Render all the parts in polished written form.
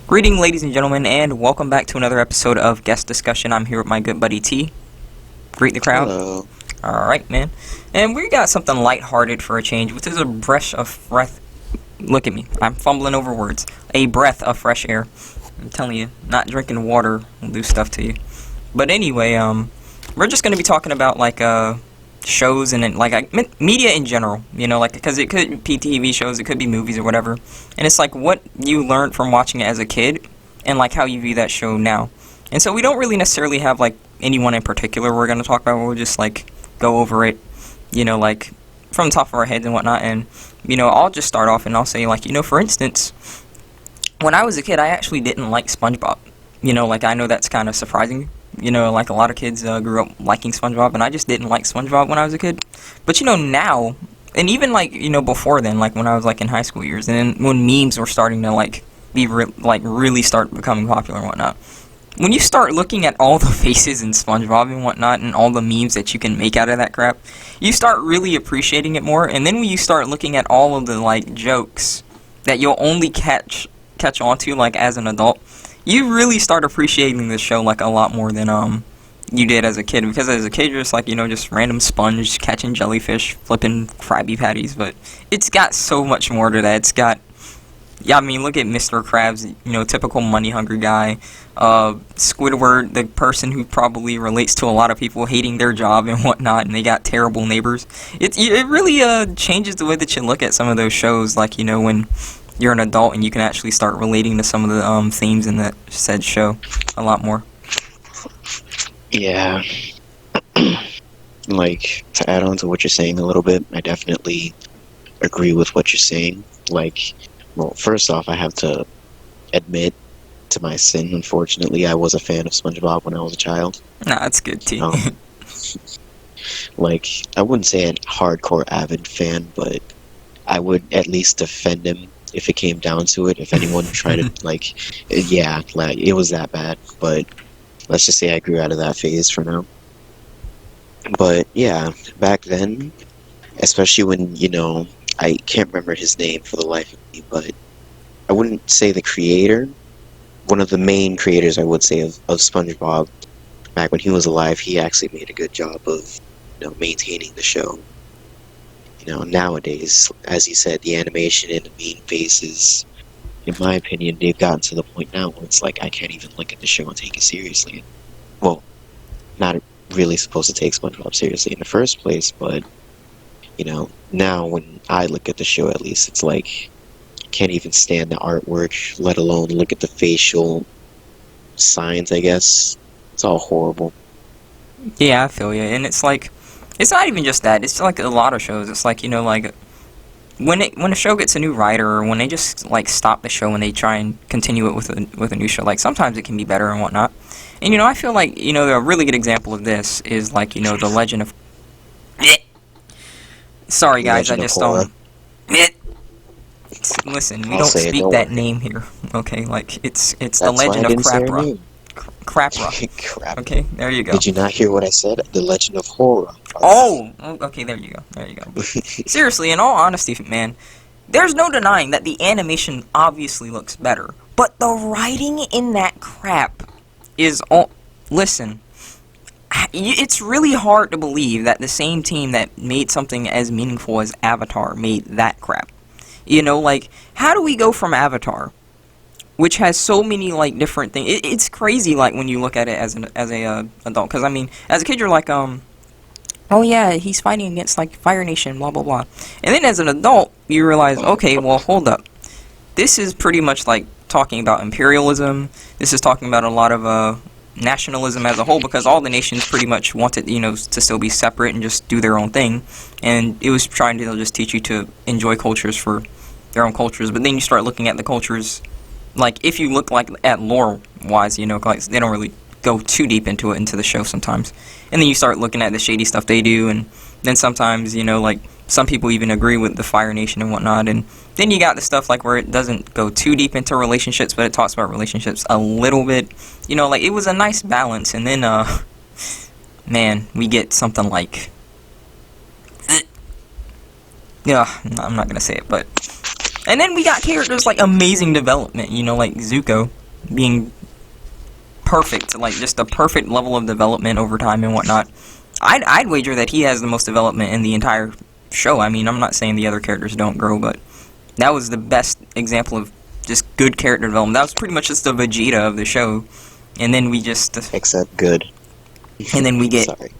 Greeting, ladies and gentlemen, and welcome back to another episode of Guest Discussion. I'm here with my good buddy T. Greet the crowd. Hello. Alright, man. And we got something lighthearted for a change, which is a breath of breath. Look at me. I'm fumbling over words. A breath of fresh air. I'm telling you, not drinking water will do stuff to you. But anyway, we're just going to be talking about, shows and, media in general. You know, because it could be TV shows, it could be movies or whatever. And it's like what you learned from watching it as a kid and, how you view that show now. And so we don't really necessarily have, anyone in particular we're going to talk about. We'll just, go over it, from the top of our heads and whatnot. And, I'll just start off and I'll say, for instance, when I was a kid, I actually didn't like SpongeBob. I know that's kind of surprising. A lot of kids grew up liking SpongeBob, and I just didn't like SpongeBob when I was a kid. But, now, and even, before then, when I was, in high school years, and then when memes were starting to, really start becoming popular and whatnot. When you start looking at all the faces in SpongeBob and whatnot, and all the memes that you can make out of that crap, you start really appreciating it more. And then when you start looking at all of the, jokes that you'll only catch on to, as an adult, you really start appreciating the show, a lot more than, you did as a kid. Because as a kid, you're just, just random sponge catching jellyfish, flipping Krabby Patties. But it's got so much more to that. It's got, look at Mr. Krabs, typical money-hungry guy. Squidward, the person who probably relates to a lot of people hating their job and whatnot, and they got terrible neighbors. It really, changes the way that you look at some of those shows, when you're an adult and you can actually start relating to some of the themes in that said show a lot more. Yeah. To add on to what you're saying a little bit, I definitely agree with what you're saying. Well, first off, I have to admit to my sin, unfortunately, I was a fan of SpongeBob when I was a child. Nah, that's good, T. I wouldn't say a hardcore avid fan, but I would at least defend him if it came down to it. If anyone tried to, it was that bad. But let's just say I grew out of that phase for now. But yeah, back then, especially when, I can't remember his name for the life of me, but I wouldn't say the creator. One of the main creators, I would say, of SpongeBob, back when he was alive, he actually made a good job of, maintaining the show. Nowadays, as you said, the animation and the mean faces, in my opinion, they've gotten to the point now where it's I can't even look at the show and take it seriously. Well, not really supposed to take SpongeBob seriously in the first place, but, now when I look at the show, at least, it's can't even stand the artwork, let alone look at the facial signs, I guess. It's all horrible. Yeah, I feel you. And it's it's not even just that. It's a lot of shows. It's when a show gets a new writer, or when they just stop the show and they try and continue it with a new show. Sometimes it can be better and whatnot. And I feel a really good example of this is the Legend of. Sorry guys, I just Listen, we don't speak that name here. Okay, it's the Legend of Crapra. Crapra. Crap. Okay, there you go. Did you not hear what I said? The Legend of Horror. Oh, okay, there you go. There you go. Seriously, in all honesty, man, there's no denying that the animation obviously looks better, but the writing in that crap is all. Listen, it's really hard to believe that the same team that made something as meaningful as Avatar made that crap. How do we go from Avatar, which has so many different things? It's crazy when you look at it as a adult. Because as a kid you're oh yeah, he's fighting against Fire Nation, blah blah blah. And then as an adult you realize, okay, well hold up, this is pretty much talking about imperialism. This is talking about a lot of nationalism as a whole, because all the nations pretty much wanted to still be separate and just do their own thing. And it was trying to just teach you to enjoy cultures for their own cultures. But then you start looking at the cultures, if you look at lore wise, they don't really go too deep into the show sometimes. And then you start looking at the shady stuff they do, and then sometimes some people even agree with the Fire Nation and whatnot. And then you got the stuff where it doesn't go too deep into relationships, but it talks about relationships a little bit. It was a nice balance. And then man, we get something yeah, I'm not gonna say it, but And then we got characters like amazing development, you know, like Zuko being perfect, like just a perfect level of development over time and whatnot. I'd wager that he has the most development in the entire show. I mean, I'm not saying the other characters don't grow, but that was the best example of just good character development. That was pretty much just the Vegeta of the show. And then we just... Except good. And then we get... Sorry.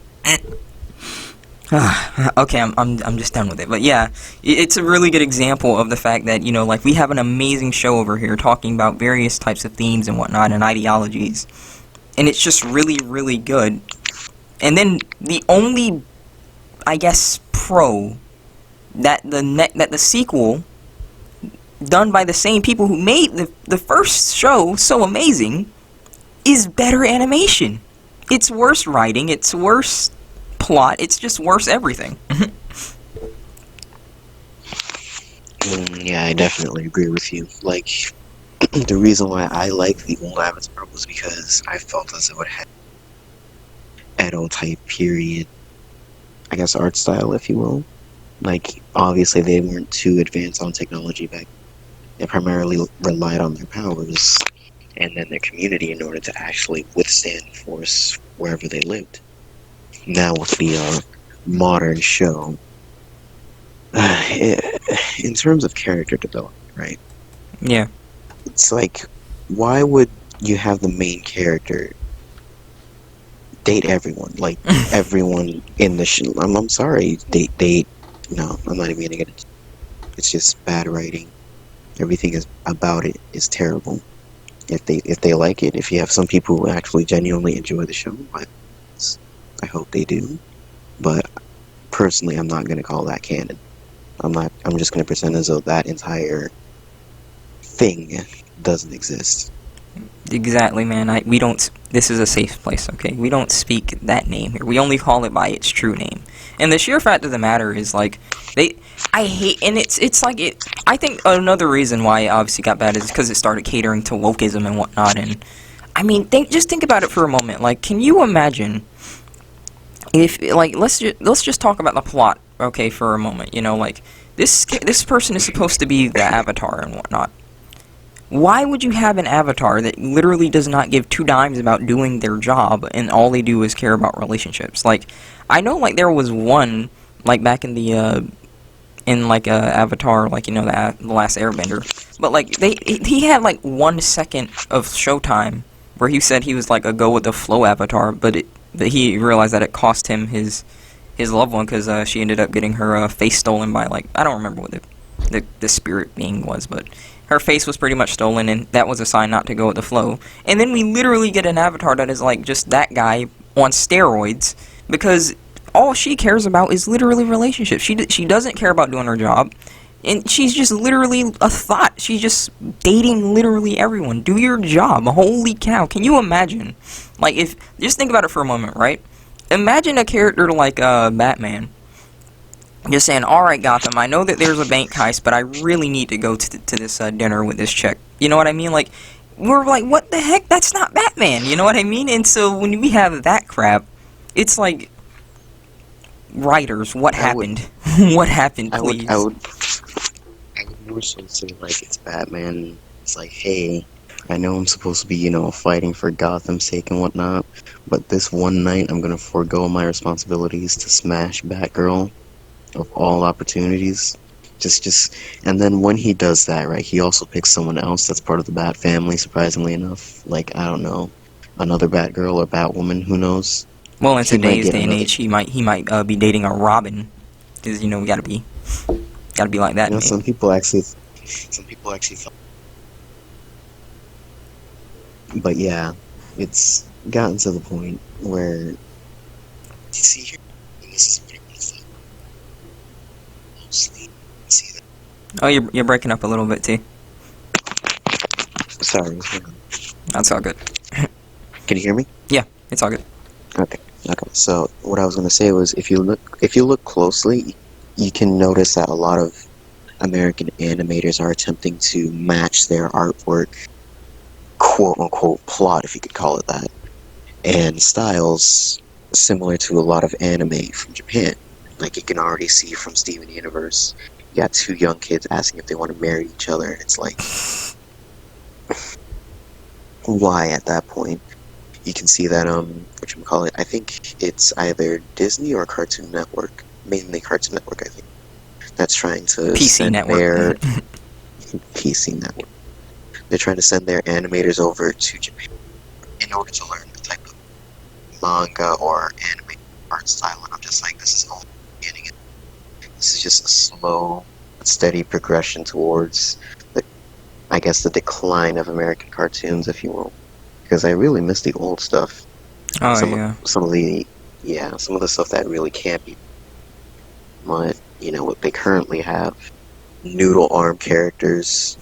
Okay, I'm just done with it. But yeah, it's a really good example of the fact that, you know, like, we have an amazing show over here talking about various types of themes and whatnot and ideologies. And it's just really, really good. And then the only, I guess, pro that the sequel, done by the same people who made the first show so amazing, is better animation. It's worse writing, it's worse plot, it's just worse everything. Yeah, I definitely agree with you. Like, the reason why I like the old Avatar was because I felt as though it had Edo type period, I guess, art style, if you will. Like, obviously they weren't too advanced on technology back. They primarily relied on their powers and then their community in order to actually withstand force wherever they lived. Now with the modern show, in terms of character development, right? Yeah. It's like, why would you have the main character date everyone? Like, everyone in the show. I'm sorry, date. No, I'm not even gonna get it. It's just bad writing. Everything is about it is terrible. If they like it, if you have some people who actually genuinely enjoy the show, I hope they do. But personally, I'm not gonna call that canon. I'm just gonna pretend as though that entire thing doesn't exist. Exactly, man. We don't. This is a safe place, okay? We don't speak that name here. We only call it by its true name. And the sheer fact of the matter is, like, I hate, and it's like it. I think another reason why it obviously got bad is because it started catering to wokeism and whatnot. And I mean, just think about it for a moment. Like, can you imagine if, like, let's just talk about the plot, okay, for a moment. You know, like, this person is supposed to be the Avatar and whatnot. Why would you have an avatar that literally does not give two dimes about doing their job and all they do is care about relationships? Like, I know, like, there was one, like, back in the, Avatar, like, you know, the Last Airbender. But, like, he had, like, 1 second of showtime where he said he was, like, a go-with-the-flow avatar, but he realized that it cost him his loved one because she ended up getting her face stolen by, like, I don't remember what the spirit being was, but her face was pretty much stolen, and that was a sign not to go with the flow. And then we literally get an avatar that is like just that guy on steroids, because all she cares about is literally relationships. She doesn't care about doing her job, and she's just literally a thought. She's just dating literally everyone. Do your job. Holy cow. Can you imagine? Like, just think about it for a moment, right? Imagine a character like Batman just saying, alright, Gotham, I know that there's a bank heist, but I really need to go to this dinner with this chick. You know what I mean? Like, we're like, what the heck? That's not Batman. You know what I mean? And so when we have that crap, it's like, writers, what happened? What happened, please? I would more so say, like, it's Batman. It's like, hey, I know I'm supposed to be, you know, fighting for Gotham's sake and whatnot, but this one night I'm gonna forego my responsibilities to smash Batgirl of all opportunities. Just and then when he does that, right, he also picks someone else that's part of the Bat family, surprisingly enough. Like, I don't know, another Batgirl or Batwoman, who knows? Well, in today's day and age, he might be dating a Robin, because, you know, we gotta be like that. You know, some people actually thought. But yeah, it's gotten to the point where, you see here, and this is pretty much mostly see that. Oh, you're breaking up a little bit, T. Sorry. That's all good. Can you hear me? Yeah, it's all good. Okay. So what I was gonna say was, if you look closely, you can notice that a lot of American animators are attempting to match their artwork, quote unquote, plot, if you could call it that, and styles similar to a lot of anime from Japan. Like, you can already see from Steven Universe you got two young kids asking if they want to marry each other, and it's like, why at that point? You can see that whatchamacallit, I think it's either Disney or Cartoon Network, mainly Cartoon Network, I think, that's trying to PC send Network. their PC Network. They're trying to send their animators over to Japan in order to learn the type of manga or anime art style, and I'm just like, this is only the beginning. This is just a slow, steady progression towards, I guess, the decline of American cartoons, if you will. Because I really miss the old stuff. Oh some yeah. some of the stuff that really can't be. But what they currently have, noodle arm characters,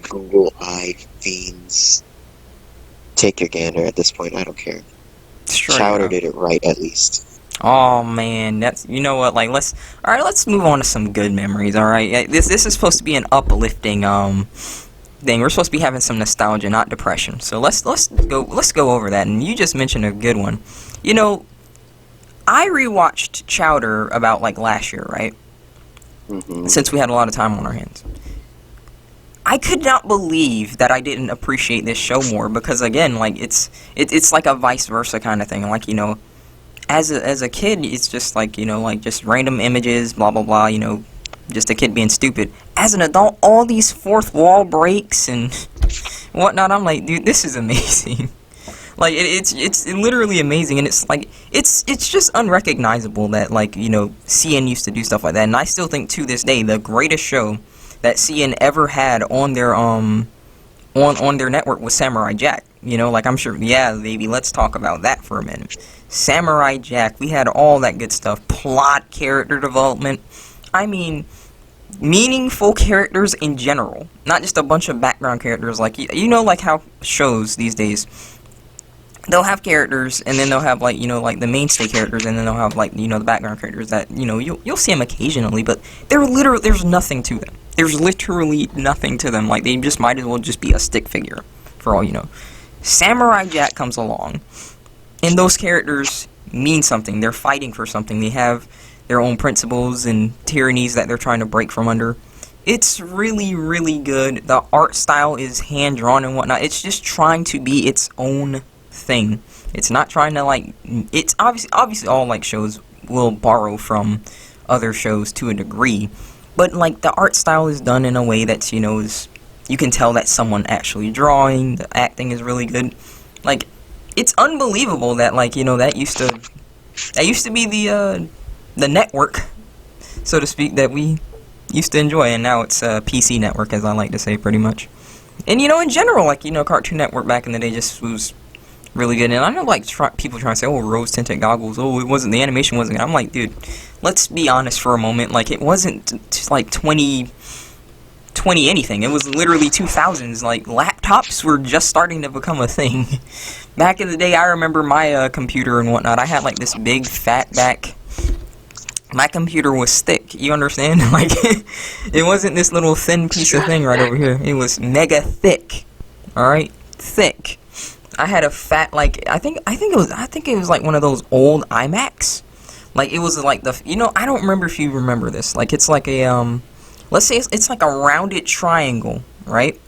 Google eye fiends. Take your gander at this point. I don't care. Straight Chowder up. did it right, at least. Oh man, that's, you know what? Like, let's move on to some good memories. All right, this is supposed to be an uplifting thing. We're supposed to be having some nostalgia, not depression. So let's go over that. And you just mentioned a good one. You know, I rewatched Chowder about like last year, right? Mm-hmm. Since we had a lot of time on our hands. I could not believe that I didn't appreciate this show more, because again, like it's like a vice versa kind of thing. Like, as a kid, it's just like, like just random images, blah blah blah, just a kid being stupid. As an adult, all these fourth wall breaks and whatnot, I'm like, dude, this is amazing. Like, it's literally amazing, and it's like, it's just unrecognizable that, like, CN used to do stuff like that, and I still think to this day the greatest show that CN ever had on their on their network was Samurai Jack. Like, I'm sure, yeah, baby, let's talk about that for a minute. Samurai Jack, we had all that good stuff. Plot, character development. I mean, meaningful characters in general. Not just a bunch of background characters. Like, like how shows these days, they'll have characters, and then they'll have, like, like the mainstay characters, and then they'll have, like, the background characters that, you'll see them occasionally, but there's nothing to them. There's literally nothing to them. Like, they just might as well just be a stick figure, for all you know. Samurai Jack comes along, and those characters mean something. They're fighting for something. They have their own principles and tyrannies that they're trying to break from under. It's really, really good. The art style is hand-drawn and whatnot. It's just trying to be its own thing. It's not trying to, like, it's obviously all, like, shows will borrow from other shows to a degree, but, like, the art style is done in a way that's, is, you can tell that someone actually drawing. The acting is really good. Like, it's unbelievable that, like, that used to be the network, so to speak, that we used to enjoy, and now it's PC Network, as I like to say, pretty much. And, in general, like, Cartoon Network back in the day just was really good. And I know, like, people trying to say, oh, rose-tinted goggles, oh, it wasn't, the animation wasn't good. I'm like, dude, let's be honest for a moment. Like, it wasn't, like, 20 anything. It was literally 2000s. Like, laptops were just starting to become a thing. Back in the day, I remember my computer and whatnot. I had, like, this big, fat back. My computer was thick, you understand? Like, it wasn't this little thin piece of thing right over here. It was mega thick. Alright? Thick. I had a fat, like, I think it was like one of those old iMacs. Like, it was like the, I don't remember if you remember this. Like, it's like a, let's say it's like a rounded triangle, right?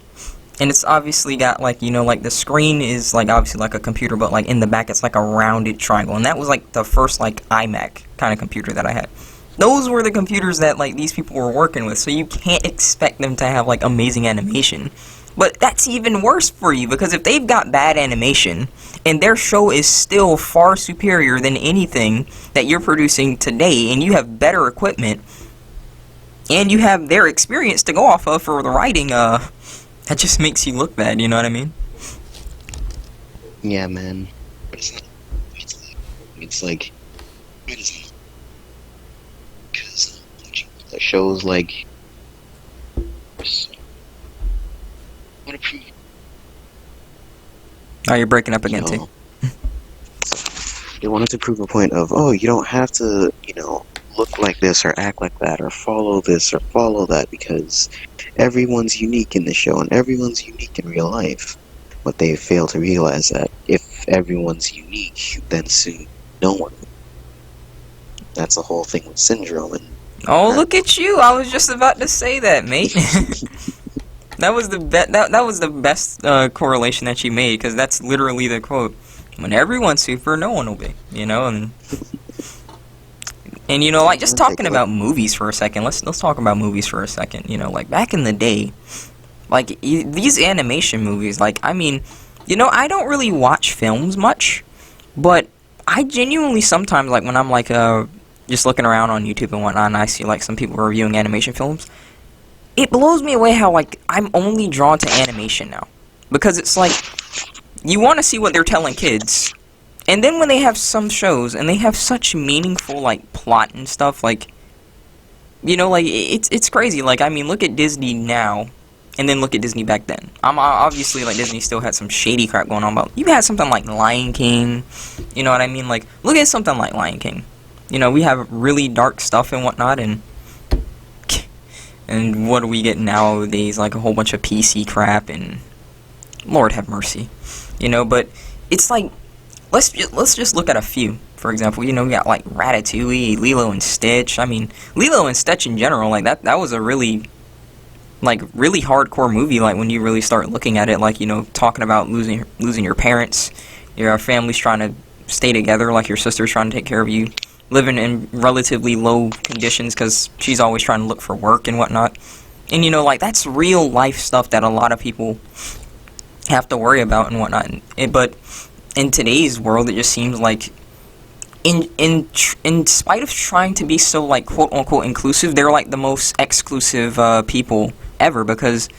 And it's obviously got, like, like the screen is, like, obviously like a computer, but, like, in the back it's like a rounded triangle. And that was, like, the first, like, iMac kind of computer that I had. Those were the computers that, like, these people were working with, so you can't expect them to have, like, amazing animation. But that's even worse for you, because if they've got bad animation, and their show is still far superior than anything that you're producing today, and you have better equipment, and you have their experience to go off of for the writing, that just makes you look bad, you know what I mean? Yeah, man. It's like, because the shows like, Oh, you're breaking up again, too. They wanted to prove a point of, oh, you don't have to, look like this or act like that or follow this or follow that, because everyone's unique in the show and everyone's unique in real life. But they fail to realize that if everyone's unique, then soon no one. That's the whole thing with Syndrome. And Oh, look at you! I was just about to say that, mate. That was the that was the best correlation that you made, because that's literally the quote. When everyone's super, no one will be. You know, and you know, like, just talking about movies for a second. Let's talk about movies for a second. You know, like, back in the day, like, these animation movies. Like, I mean, you know, I don't really watch films much, but I genuinely sometimes, like, when I'm like just looking around on YouTube and whatnot, and I see like some people reviewing animation films, it blows me away how, like, I'm only drawn to animation now, because it's like you want to see what they're telling kids. And then when they have some shows and they have such meaningful, like, plot and stuff, like, you know, like, it's crazy. Like, I mean, look at Disney now, and then look at Disney back then. I'm obviously, like, Disney still had some shady crap going on, but you had something like Lion King, you know what I mean? Like, look at something like Lion King. You know, we have really dark stuff and whatnot, and what do we get nowadays? Like, a whole bunch of PC crap, and Lord have mercy, you know. But it's like, let's just look at a few. For example, you know, we got like Ratatouille, Lilo and Stitch. I mean, Lilo and Stitch in general, like, that was a really, like, really hardcore movie. Like, when you really start looking at it, like, you know, talking about losing your parents, your family's trying to stay together, like, your sister's trying to take care of you, living in relatively low conditions because she's always trying to look for work and whatnot. And, you know, like, that's real life stuff that a lot of people have to worry about and whatnot. But in today's world, it just seems like, in spite of trying to be so, like, quote unquote inclusive, they're like the most exclusive people ever, because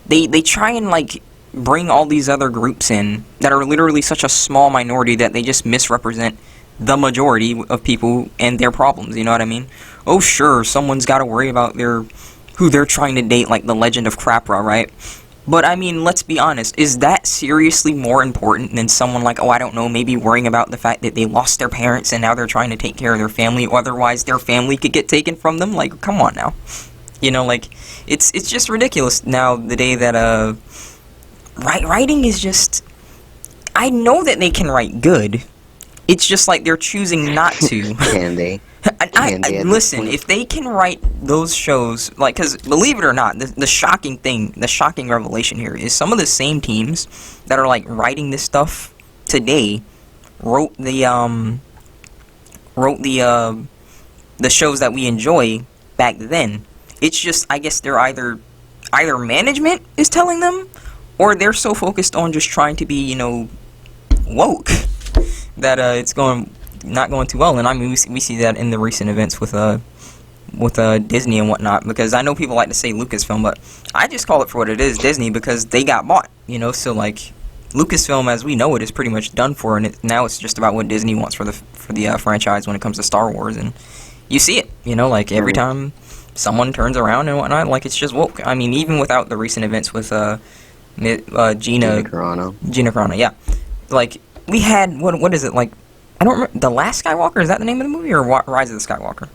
they try and, like, bring all these other groups in that are literally such a small minority that they just misrepresent the majority of people and their problems. You know what I mean? Oh, sure, someone's got to worry about who they're trying to date, like the Legend of Crapra, right? But, I mean, let's be honest, is that seriously more important than someone like, oh, I don't know, maybe worrying about the fact that they lost their parents and now they're trying to take care of their family, otherwise their family could get taken from them? Like, come on now. You know, like, it's just ridiculous now, the day that, writing is just, I know that they can write good, it's just like they're choosing not to. Can they? Listen, if they can write those shows, like, because believe it or not, the shocking thing, the shocking revelation here is some of the same teams that are, like, writing this stuff today wrote the shows that we enjoy back then. It's just, I guess they're either management is telling them, or they're so focused on just trying to be, you know, woke, that it's not going too well. And I mean, we see that in the recent events with Disney and whatnot, because I know people like to say Lucasfilm, but I just call it for what it is, Disney, because they got bought, you know. So, like, Lucasfilm as we know it is pretty much done for, and now it's just about what Disney wants for the franchise when it comes to Star Wars. And you see it, you know, like, every time someone turns around and whatnot, like, it's just woke. I mean, even without the recent events with Gina Carano, yeah. Like, we had, what is it, like, I don't remember, The Last Skywalker, is that the name of the movie, or Rise of the Skywalker?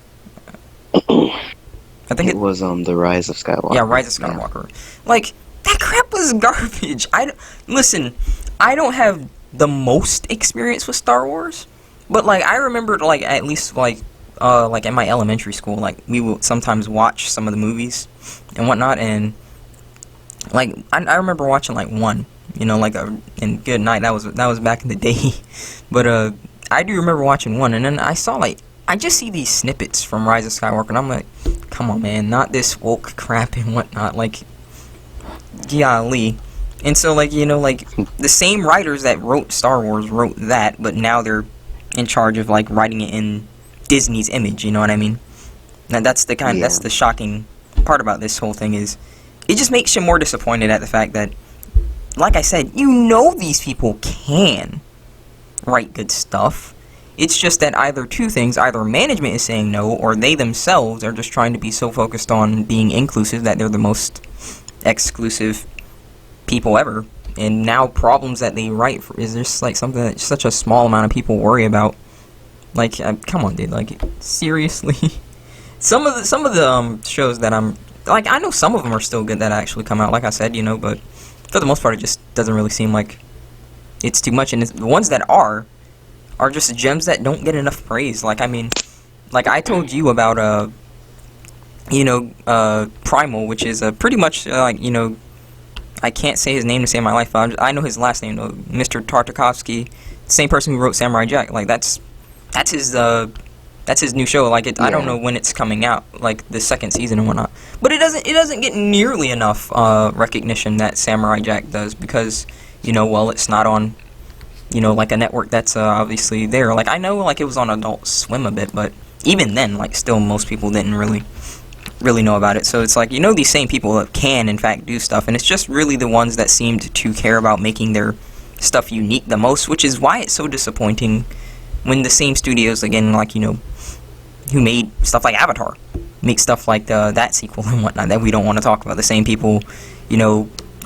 I think it was The Rise of Skywalker. Yeah, Rise of Skywalker. Yeah. Like, that crap was garbage. Listen, I don't have the most experience with Star Wars, but, like, I remember, like, at least, like in my elementary school, like, we would sometimes watch some of the movies and whatnot, and, like, I remember watching, like, one, you know, like, and good night, that was back in the day. But I do remember watching one, and then I saw, like, I just see these snippets from Rise of Skywalker, and I'm like, come on, man, not this woke crap and whatnot, like, golly. And so, like, you know, like, the same writers that wrote Star Wars wrote that, but now they're in charge of, like, writing it in Disney's image, you know what I mean? Now, that's the shocking part about this whole thing, is it just makes you more disappointed at the fact that, like I said, you know these people can write good stuff. It's just that either management is saying no, or they themselves are just trying to be so focused on being inclusive that they're the most exclusive people ever. And now problems that they write for is just, like, something that such a small amount of people worry about. Like, come on, dude. Like, seriously. Some of the shows that I'm, like, I know some of them are still good that actually come out, like I said, you know, but for the most part, it just doesn't really seem like it's too much. And the ones that are just gems that don't get enough praise. Like, I mean, like I told you about Primal, which is pretty much I can't say his name to save my life, but I know his last name though, Mr. Tartakovsky, same person who wrote Samurai Jack. Like that's his new show. Like I don't Yeah. know when it's coming out, like the second season and whatnot. But it doesn't get nearly enough recognition that Samurai Jack does because it's not on like a network that's obviously there. Like I know like it was on Adult Swim a bit, but even then like still most people didn't really know about it. So it's like these same people that can in fact do stuff, and it's just really the ones that seemed to care about making their stuff unique the most, which is why it's so disappointing when the same studios again like who made stuff like Avatar make stuff like that sequel and whatnot that we don't want to talk about. The same people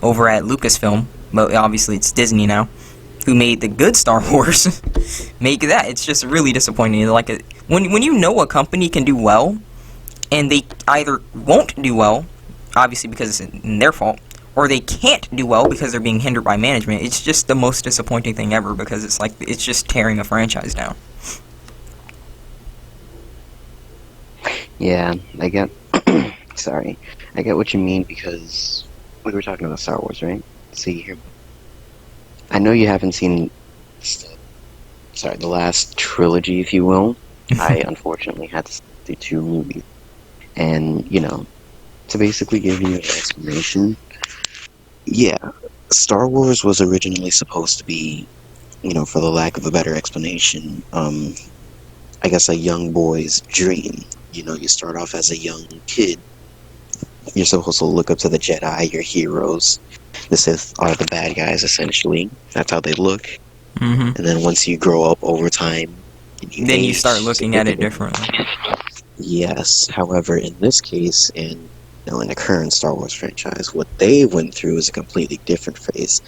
over at Lucasfilm, but obviously it's Disney now, who made the good Star Wars make that. It's just really disappointing. Like when you know a company can do well and they either won't do well, obviously because it's their fault, or they can't do well because they're being hindered by management. It's just the most disappointing thing ever because it's just tearing a franchise down. Yeah, I get. Sorry, I get what you mean because we were talking about Star Wars, right? See here, I know you haven't seen, the last trilogy, if you will. I unfortunately had to see 2 movies, and to basically give you an explanation. Yeah, Star Wars was originally supposed to be, for the lack of a better explanation, I guess a young boy's dream. You start off as a young kid. You're supposed to look up to the Jedi, your heroes. The Sith are the bad guys, essentially. That's how they look. Mm-hmm. And then once you grow up over time, Then you start looking at it differently. Yes. However, in this case, and in the current Star Wars franchise, what they went through is a completely different phase.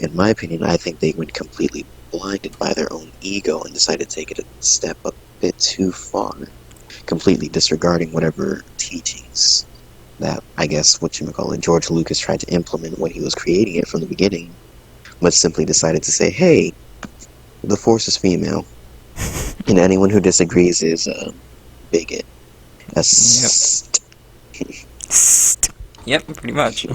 In my opinion, I think they went completely blinded by their own ego and decided to take it a step a bit too far, completely disregarding whatever teachings that, I guess, George Lucas tried to implement when he was creating it from the beginning, but simply decided to say, hey, the Force is female, and anyone who disagrees is a bigot. Yep, pretty much.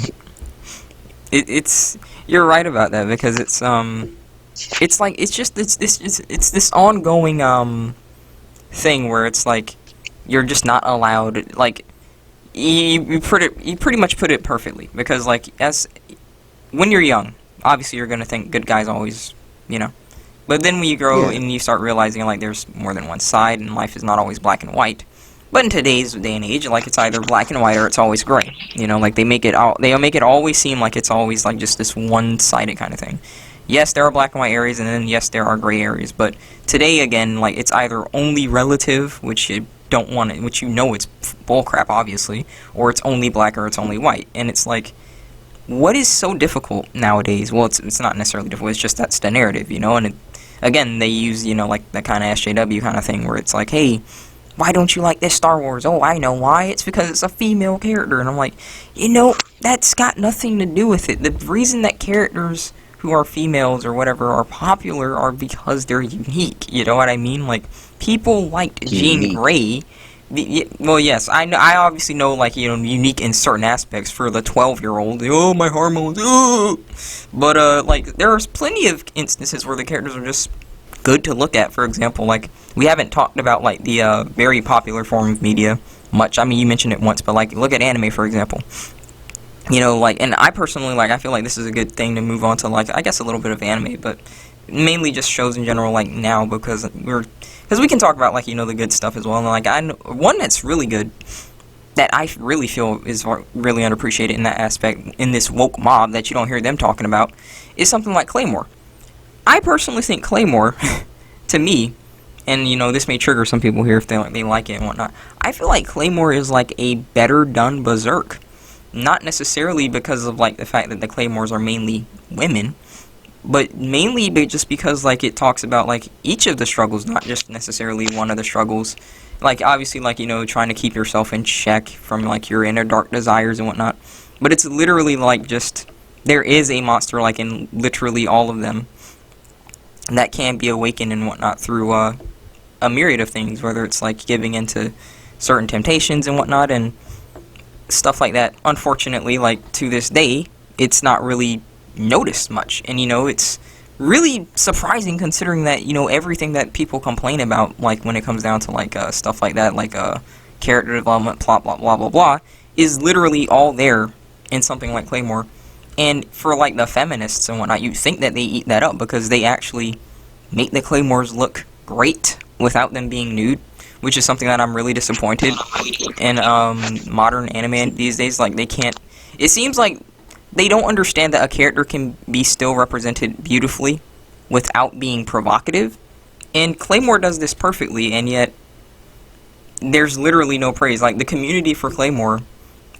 It's you're right about that because it's this ongoing thing where it's like you're just not allowed. Like you pretty much put it perfectly because like when you're young, obviously you're gonna think good guys always, but then when you grow and you start realizing like there's more than one side and life is not always black and white. But in today's day and age, like it's either black and white or it's always gray. Like they make it always seem like it's always like just this one-sided kind of thing. Yes, there are black and white areas, and then yes, there are gray areas. But today, again, like it's either only relative, which you don't want it, which it's bullcrap, obviously, or it's only black or it's only white. And it's like, what is so difficult nowadays? Well, it's not necessarily difficult. It's just that's the narrative, And again, they use like that kind of SJW kind of thing where it's like, hey, why don't you like this Star Wars? Oh, I know why. It's because it's a female character. And I'm like, that's got nothing to do with it. The reason that characters who are females or whatever are popular are because they're unique. You know what I mean? Like, people liked Jean Grey. Well, yes, I know. I obviously know, like, unique in certain aspects for the 12-year-old. Oh, my hormones. Oh. But, like, there's plenty of instances where the characters are just good to look at. For example, like, we haven't talked about like the very popular form of media much. I mean, you mentioned it once, but like look at anime, for example. Like, and I personally I feel like this is a good thing to move on to, like, I guess a little bit of anime, but mainly just shows in general, like, now, because we can talk about, like, the good stuff as well. And like, I know one that's really good that I really feel is really underappreciated in that aspect, in this woke mob that you don't hear them talking about, is something like Claymore. I personally think Claymore, to me, and this may trigger some people here if they like it and whatnot, I feel like Claymore is like a better done Berserk. Not necessarily because of like the fact that the Claymores are mainly women, but mainly just because like it talks about like each of the struggles, not just necessarily one of the struggles. Like obviously like trying to keep yourself in check from like your inner dark desires and whatnot. But it's literally like just there is a monster like in literally all of them that can be awakened and whatnot through a myriad of things, whether it's like giving into certain temptations and whatnot, and stuff like that, unfortunately, like, to this day, it's not really noticed much. And, it's really surprising considering that, everything that people complain about, like, when it comes down to, like, stuff like that, like, character development, plot, blah, blah, blah, blah, is literally all there in something like Claymore. And for, like, the feminists and whatnot, you think that they eat that up because they actually make the Claymores look great without them being nude, which is something that I'm really disappointed in modern anime these days. Like, they can't... It seems like they don't understand that a character can be still represented beautifully without being provocative. And Claymore does this perfectly, and yet there's literally no praise. Like, the community for Claymore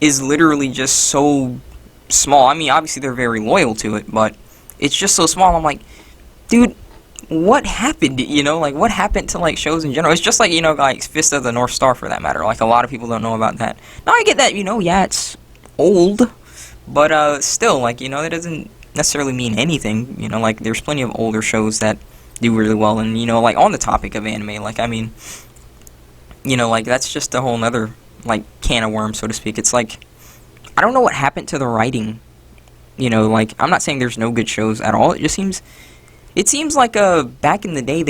is literally just so small. I mean, obviously they're very loyal to it, but it's just so small. I'm like, dude, what happened? Like, what happened to, like, shows in general? It's just like, like Fist of the North Star, for that matter. Like, a lot of people don't know about that. Now, I get that, yeah, it's old, but still, like, that doesn't necessarily mean anything. Like, there's plenty of older shows that do really well, and, like, on the topic of anime, like, I mean, like, that's just a whole nother, like, can of worms, so to speak. It's like, I don't know what happened to the writing. Like, I'm not saying there's no good shows at all. It seems like back in the day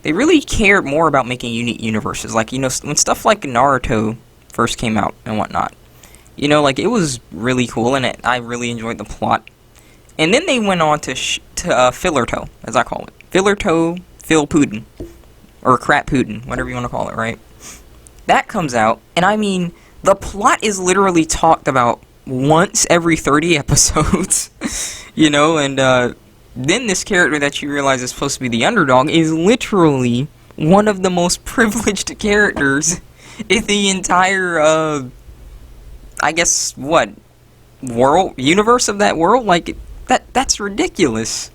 they really cared more about making unique universes. Like, when stuff like Naruto first came out and whatnot, like, it was really cool, and I really enjoyed the plot. And then they went on to Fillerto, as I call it. Fillerto, Phil Putin, or Crap Putin, whatever you want to call it, right? That comes out, and I mean, the plot is literally talked about once every 30 episodes, and then this character that you realize is supposed to be the underdog is literally one of the most privileged characters in the entire, I guess, universe of that world? Like, that's ridiculous.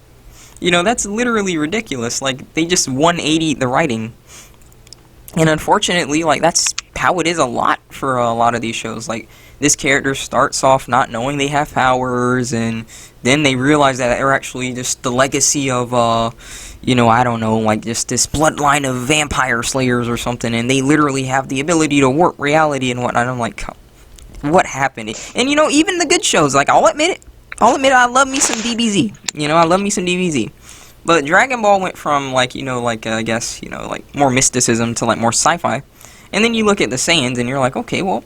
That's literally ridiculous. Like, they just 180 the writing. And unfortunately, like, that's how it is a lot for a lot of these shows. Like, this character starts off not knowing they have powers, and then they realize that they're actually just the legacy of, I don't know, like, just this bloodline of vampire slayers or something, and they literally have the ability to warp reality and whatnot. I'm like, what happened? And, even the good shows, like, I'll admit it, I love me some DBZ. I love me some DBZ. But Dragon Ball went from, like, I guess, like, more mysticism to, like, more sci-fi. And then you look at the Saiyans, and you're like, okay, well,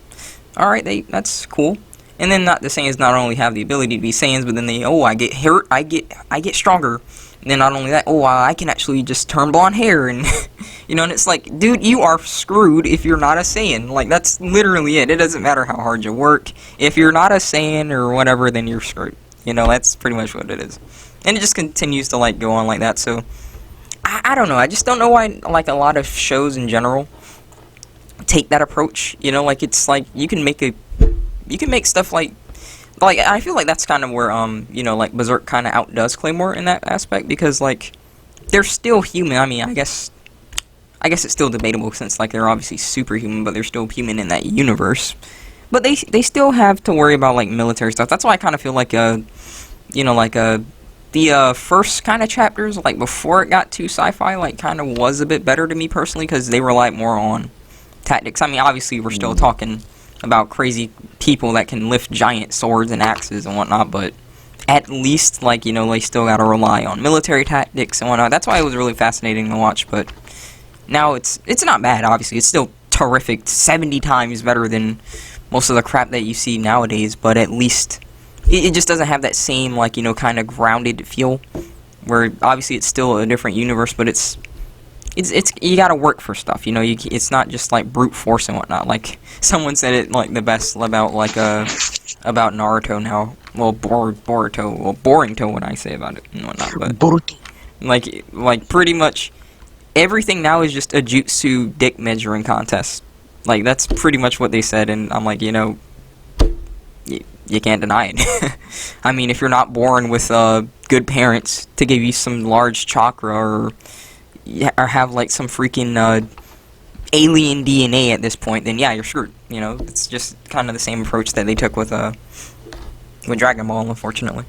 alright, that's cool. And then the Saiyans not only have the ability to be Saiyans, but then I get hurt, I get stronger. And then not only that, I can actually just turn blonde hair, and, and it's like, dude, you are screwed if you're not a Saiyan. Like, that's literally it. It doesn't matter how hard you work. If you're not a Saiyan or whatever, then you're screwed. That's pretty much what it is. And it just continues to, like, go on like that, so I don't know. I just don't know why, like, a lot of shows in general take that approach. Like, it's like you can make stuff like I feel like that's kind of where like, Berserk kind of outdoes Claymore in that aspect, because, like, they're still human. I mean, I guess it's still debatable since, like, they're obviously superhuman, but they're still human in that universe. But they still have to worry about, like, military stuff. That's why I kind of feel like the first kind of chapters, like, before it got too sci-fi, like, kind of was a bit better to me personally, because they relied more on tactics. I mean, obviously, we're still talking about crazy people that can lift giant swords and axes and whatnot, but at least, like, they still gotta rely on military tactics and whatnot. That's why it was really fascinating to watch, but now it's not bad, obviously. It's still terrific, 70 times better than most of the crap that you see nowadays, but at least it just doesn't have that same, like, kind of grounded feel, where obviously it's still a different universe, but it's you gotta work for stuff, it's not just, like, brute force and whatnot. Like, someone said it, like, the best about, like, about Naruto now. Well, Boruto, well, Boringto when I say about it and whatnot, but Boruto. like pretty much everything now is just a jutsu dick measuring contest. Like, that's pretty much what they said, and I'm like, you can't deny it. I mean, if you're not born with good parents to give you some large chakra, or have, like, some freaking alien DNA at this point, then yeah, you're screwed. It's just kind of the same approach that they took with Dragon Ball, unfortunately.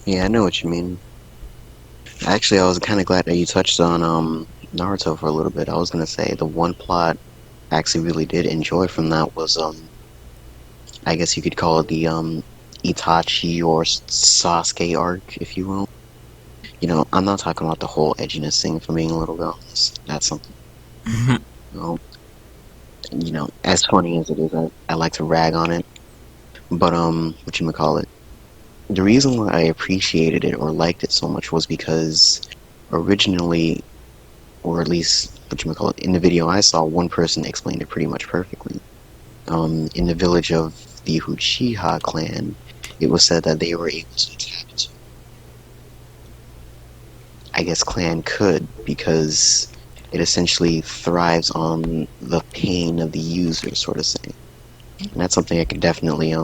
Yeah, I know what you mean. Actually, I was kind of glad that you touched on Naruto for a little bit. I was gonna say the one plot actually really did enjoy from that was I guess you could call it the Itachi or Sasuke arc, if you will. You know, I'm not talking about the whole edginess thing from being a little bit honest. That's something, you as funny as it is, I like to rag on it. But whatchamacallit, the reason why I appreciated it or liked it so much was because originally, or at least whatchamacallit, in the video I saw, one person explained it pretty much perfectly. In the village of the Uchiha clan, it was said that they were able to tap into, I guess clan could, because it essentially thrives on the pain of the user, sort of thing. And that's something I could definitely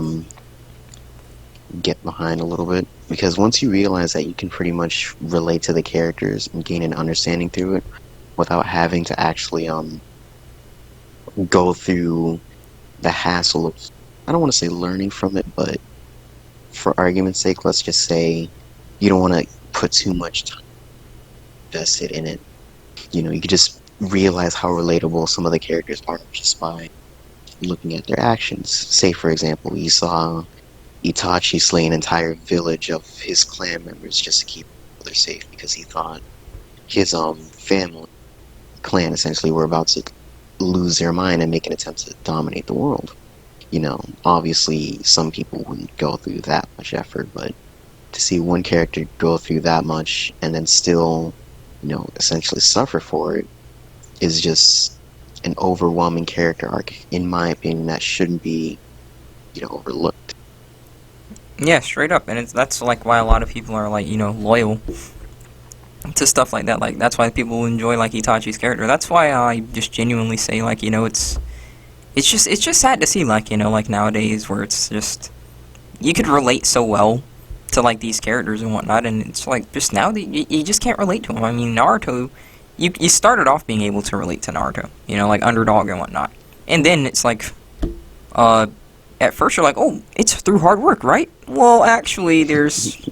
get behind a little bit, because once you realize that you can pretty much relate to the characters and gain an understanding through it without having to actually go through the hassle of, I don't want to say learning from it, but for argument's sake, let's just say you don't want to put too much time invested in it. You could just realize how relatable some of the characters are just by looking at their actions. Say, for example, you saw Itachi slay an entire village of his clan members just to keep others safe because he thought his family, clan essentially, were about to lose their mind and make an attempt to dominate the world. Obviously some people wouldn't go through that much effort, but to see one character go through that much and then still, essentially suffer for it is just an overwhelming character arc, in my opinion, that shouldn't be, overlooked. Yeah, straight up, and that's like why a lot of people are like loyal to stuff like that. Like that's why people enjoy like Itachi's character. That's why I just genuinely say like it's just sad to see like like nowadays where it's just you could relate so well to like these characters and whatnot, and it's like just now that you just can't relate to them. I mean, Naruto, you started off being able to relate to Naruto, like underdog and whatnot, and then it's like at first you're like, oh, it's through hard work, right? Well, actually, there's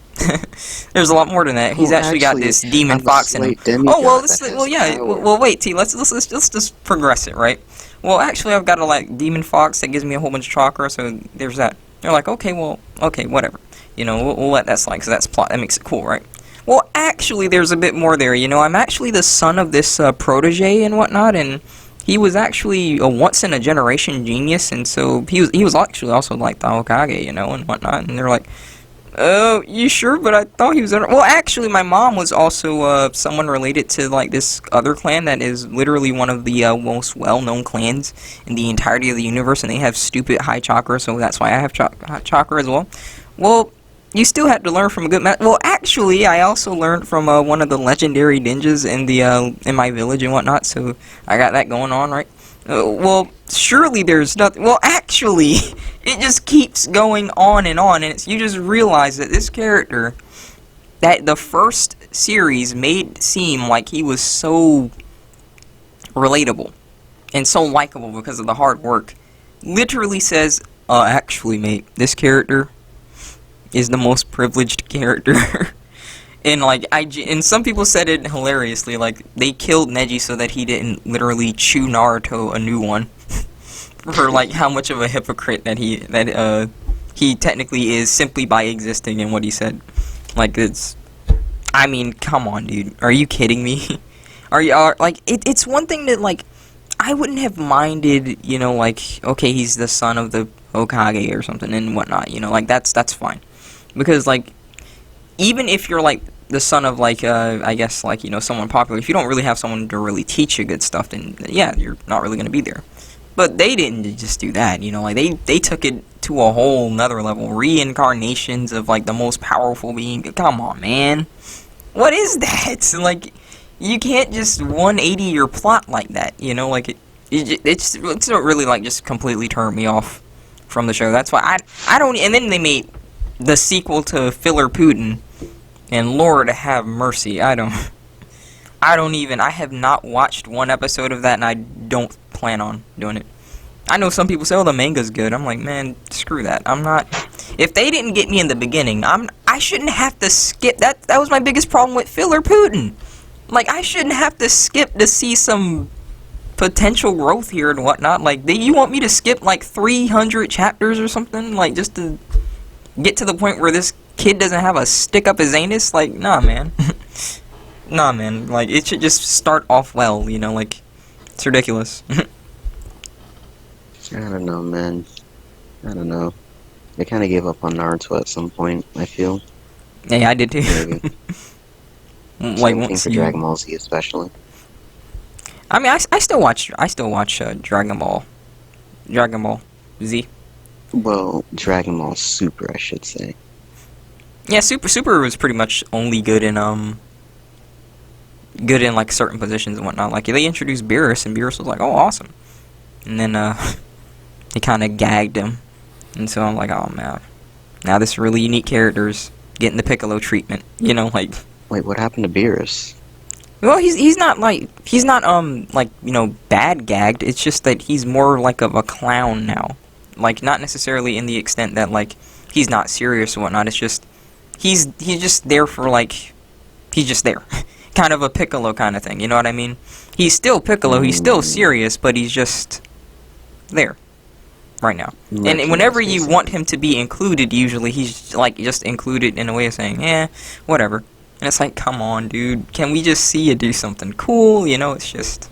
there's a lot more than that. He's actually got this demon fox in him. Oh well, wait, T, let's just progress it, right? Well, actually, I've got a like demon fox that gives me a whole bunch of chakra, so there's that. They're like, okay, whatever. We'll let that slide because that's plot. That makes it cool, right? Well, actually, there's a bit more there. I'm actually the son of this protege and whatnot, and he was actually a once-in-a-generation genius, and so he was actually also like the Hokage, and whatnot. And they're like, oh, you sure? But I thought he was... Well, actually, my mom was also someone related to like this other clan that is literally one of the most well-known clans in the entirety of the universe, and they have stupid high chakra, so that's why I have chakra as well. Well, you still had to learn from a good Well, actually, I also learned from one of the legendary ninjas in my village and whatnot, so I got that going on, right? Well, surely there's nothing... Well, actually, it just keeps going on, and you just realize that this character, that the first series made seem like he was so relatable and so likable because of the hard work, literally says, actually, mate, this character is the most privileged character. And like and some people said it hilariously, like they killed Neji so that he didn't literally chew Naruto a new one for like how much of a hypocrite that he technically is simply by existing in what he said. Like I mean, come on, dude, are you kidding me? It's one thing that like I wouldn't have minded, like okay, he's the son of the Hokage or something and whatnot, like that's fine. Because, like, even if you're, like, the son of, like, I guess, like, someone popular, if you don't really have someone to really teach you good stuff, then, yeah, you're not really going to be there. But they didn't just do that, like, they took it to a whole nother level. Reincarnations of, like, the most powerful being. Come on, man. What is that? Like, you can't just 180 your plot like that, like, it's really, like, just completely turned me off from the show. That's why I don't, and then they made the sequel to Filler Putin, and Lord have mercy, I have not watched one episode of that, and I don't plan on doing it. I know some people say, oh, the manga's good. I'm like, man, screw that. I'm not... If they didn't get me in the beginning, I shouldn't have to skip... That was my biggest problem with Filler Putin. Like, I shouldn't have to skip to see some potential growth here and whatnot. Like, you want me to skip like 300 chapters or something, like just to get to the point where this kid doesn't have a stick up his anus? Like, nah, man. Nah, man. Like, it should just start off well, you know? Like, it's ridiculous. I don't know, man. I don't know. I kind of gave up on Naruto at some point, I feel. Yeah, I did too. Maybe. Like, Same thing once for you... Dragon Ball Z, especially. I mean, I still watch Dragon Ball Z. Well, Dragon Ball Super, I should say. Yeah, Super was pretty much only good in like certain positions and whatnot. Like, they introduced Beerus, and Beerus was like, oh, awesome. And then they kind of gagged him, and so I'm like, oh man, now this really unique character's getting the Piccolo treatment, you know? Like, Wait, what happened to Beerus? well, he's not like you know, bad gagged. It's just that he's more like of a clown now. Like, not necessarily in the extent that like he's not serious or whatnot. It's just he's just there for like, he's just there. Kind of a Piccolo kind of thing, you know what I mean? He's still Piccolo, he's still serious, but he's just there right now. And whenever you want him to be included, usually he's like just included in a way of saying, eh, whatever. And it's like, come on, dude, can we just see you do something cool? You know, it's just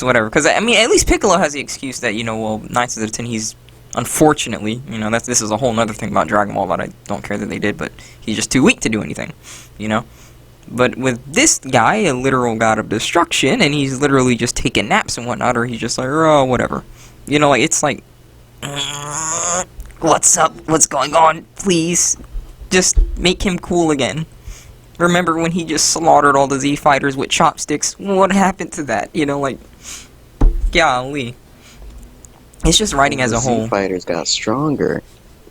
whatever. Because, I mean, at least Piccolo has the excuse that, you know, well, 9 out of 10, he's, unfortunately, you know, this is a whole nother thing about Dragon Ball that I don't care that they did, but he's just too weak to do anything, you know? But with this guy, a literal god of destruction, and he's literally just taking naps and whatnot, or he's just like, oh, whatever. You know, like, it's like, what's up? What's going on? Please, just make him cool again. Remember when he just slaughtered all the Z fighters with chopsticks? What happened to that? You know, like, golly. It's just writing as a whole. Z fighters got stronger.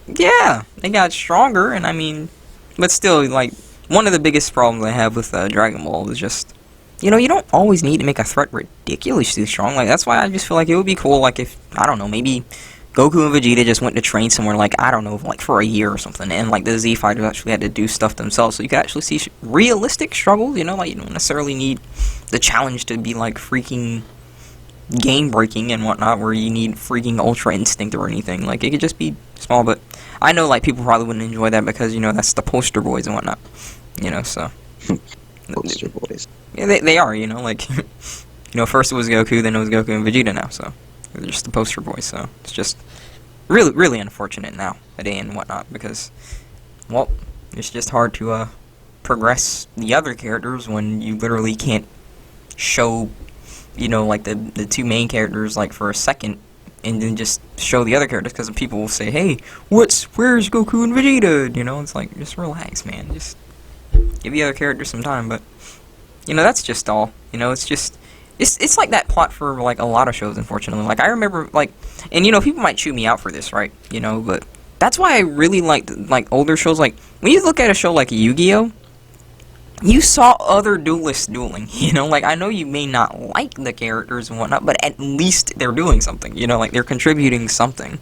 Yeah, they got stronger, and I mean, but still, like, one of the biggest problems I have with Dragon Ball is just, you know, you don't always need to make a threat ridiculously strong. Like, that's why I just feel like it would be cool, like, if, I don't know, maybe Goku and Vegeta just went to train somewhere, like, I don't know, like, for a year or something, and, like, the Z fighters actually had to do stuff themselves, so you could actually see realistic struggles, you know, like, you don't necessarily need the challenge to be, like, freaking game-breaking and whatnot, where you need freaking Ultra Instinct or anything. Like, it could just be small, but I know, like, people probably wouldn't enjoy that because, you know, that's the poster boys and whatnot. You know, so. Poster boys. Yeah, they are, you know, like, you know, first it was Goku, then it was Goku and Vegeta now, so. They're just the poster boys, so. It's just really, really unfortunate nowadays and whatnot, because, well, it's just hard to, progress the other characters when you literally can't show, you know, like, the two main characters, like, for a second, and then just show the other characters, because people will say, hey, where's Goku and Vegeta? You know, it's like, just relax, man, just give the other characters some time. But, you know, that's just all. You know, it's just, it's like that plot for, like, a lot of shows, unfortunately. Like, I remember, like, and, you know, people might chew me out for this, right? You know, but that's why I really liked, like, older shows. Like, when you look at a show like Yu-Gi-Oh!, you saw other duelists dueling, you know? Like, I know you may not like the characters and whatnot, but at least they're doing something, you know? Like, they're contributing something.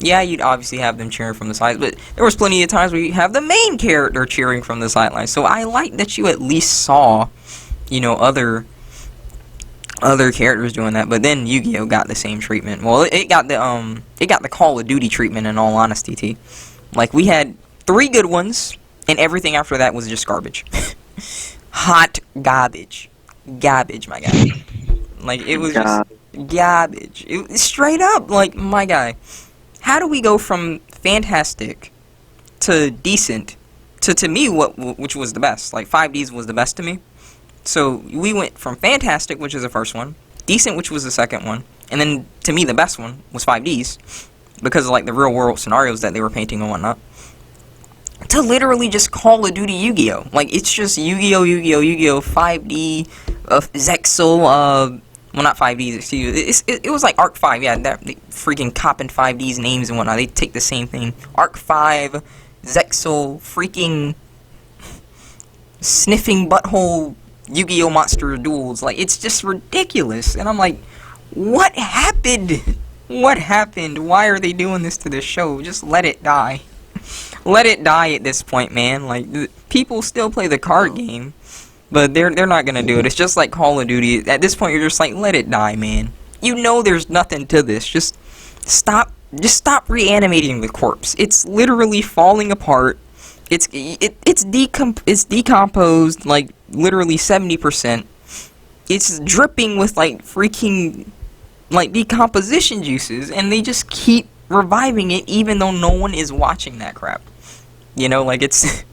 Yeah, you'd obviously have them cheering from the sides, but there was plenty of times where you have the main character cheering from the sidelines. So I like that you at least saw, you know, other characters doing that. But then Yu-Gi-Oh! Got the same treatment. Well, it got the Call of Duty treatment, in all honesty, T. Like, we had 3 good ones, and everything after that was just garbage. Hot garbage. Garbage, my guy. Like, it was just garbage. It was straight up, like, my guy. How do we go from fantastic to decent to me, which was the best? Like, 5Ds was the best to me. So we went from fantastic, which is the first one, decent, which was the second one, and then to me the best one was 5Ds because of, like, the real world scenarios that they were painting and whatnot, to literally just Call of Duty Yu-Gi-Oh! Like, it's just Yu-Gi-Oh! 5D, Zexal, well, not 5Ds, excuse me. It was like Arc 5, yeah, that freaking copping 5Ds names and whatnot. They take the same thing. Arc 5, Zexal, freaking sniffing butthole Yu-Gi-Oh! Monster duels. Like, it's just ridiculous. And I'm like, what happened? What happened? Why are they doing this to this show? Just let it die. Let it die at this point, man. Like, people still play the card game. But they're not gonna do it. It's just like Call of Duty. At this point, you're just like, let it die, man. You know there's nothing to this. Just stop reanimating the corpse. It's literally falling apart. It's decomposed like literally 70%. It's dripping with like freaking like decomposition juices, and they just keep reviving it even though no one is watching that crap. You know, like it's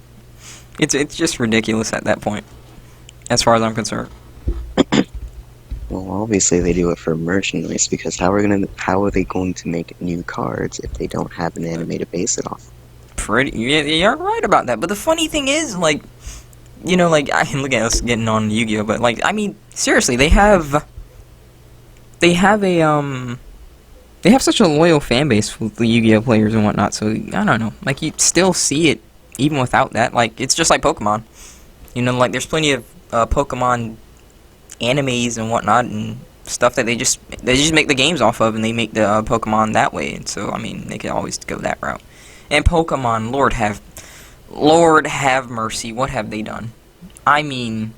it's just ridiculous at that point, as far as I'm concerned. Well, obviously they do it for merchandise, because how are they going to make new cards if they don't have an anime to base it off? Yeah, you're right about that. But the funny thing is, like, you know, like, I can look at us getting on Yu-Gi-Oh, but like, I mean, seriously, they have such a loyal fan base with the Yu-Gi-Oh players and whatnot. So I don't know, like, you still see it even without that. Like, it's just like Pokemon. You know, like, there's plenty of Pokemon animes and whatnot and stuff that they just make the games off of, and they make the Pokemon that way. And so, I mean, they could always go that route. And Pokemon, Lord have mercy, what have they done? I mean,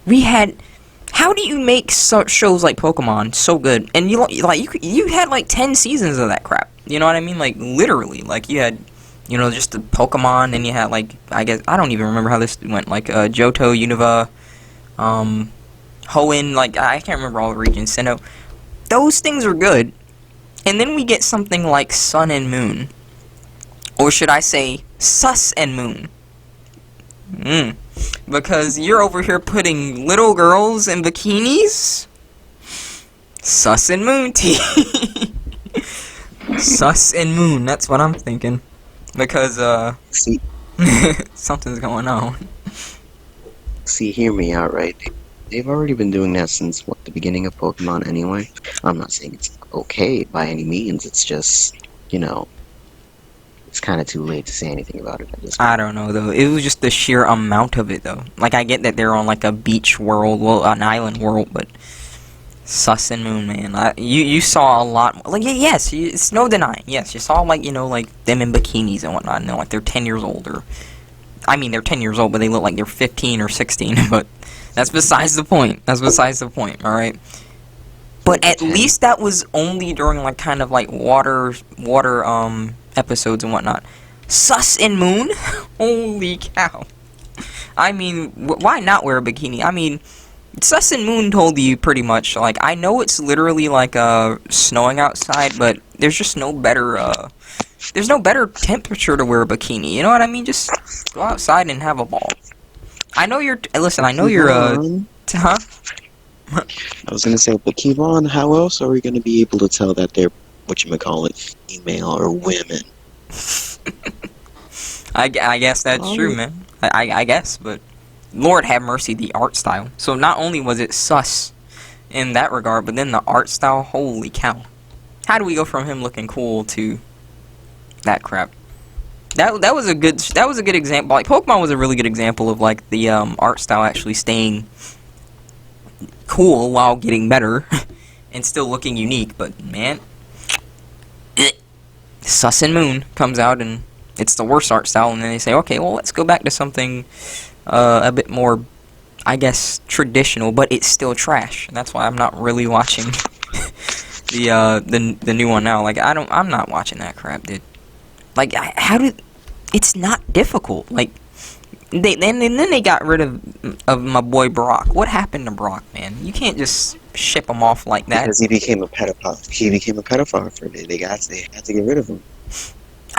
how do you make shows like Pokemon so good? And you had like 10 seasons of that crap. You know what I mean? Like, literally, like, you had, you know, just the Pokemon, and you had, like, I guess, I don't even remember how this went, like, Johto, Unova, Hoenn, like, I can't remember all the regions, Sinnoh. Those things are good. And then we get something like Sun and Moon. Or should I say, Sus and Moon. Because you're over here putting little girls in bikinis? Sus and Moon tea. Sus and Moon, that's what I'm thinking. Because, See, something's going on. hear me out, right? They've already been doing that since, what, the beginning of Pokemon anyway? I'm not saying it's okay by any means, it's just, you know, it's kind of too late to say anything about it at this point. I don't know, though. It was just the sheer amount of it, though. Like, I get that they're on, like, a beach world, well, an island world, but Sus and Moon, man. You saw a lot. Like, yes, it's no denying. Yes, you saw, like, you know, like, them in bikinis and whatnot, and they're, like, they're 10 years old, or... I mean, they're 10 years old, but they look like they're 15 or 16, but that's besides the point. That's besides the point, alright? But at least that was only during, like, kind of, like, water, episodes and whatnot. Sus and Moon? Holy cow. I mean, why not wear a bikini? I mean, Sus and Moon told you pretty much, like, I know it's literally, like, snowing outside, but there's just no better, there's no better temperature to wear a bikini. You know what I mean? Just go outside and have a ball. I know you're, listen, I know you're, huh? I was gonna say, but Kevon, how else are we gonna be able to tell that they're whatchamacallit, female or women? I guess that's true, man. I guess, but Lord have mercy, the art style. So not only was it sus in that regard, but then the art style, holy cow. How do we go from him looking cool to that crap? That was a good example. Like, Pokemon was a really good example of, like, the art style actually staying cool while getting better and still looking unique. But man, Sus and Moon comes out and it's the worst art style, and then they say, okay, well, let's go back to something a bit more, I guess, traditional, but it's still trash. And that's why I'm not really watching the new one now. Like, I'm not watching that crap, dude. Like, it's not difficult. Like, then they got rid of my boy Brock. What happened to Brock, man? You can't just ship him off like that. Because he became a pedophile. He became a pedophile for me. They had to get rid of him.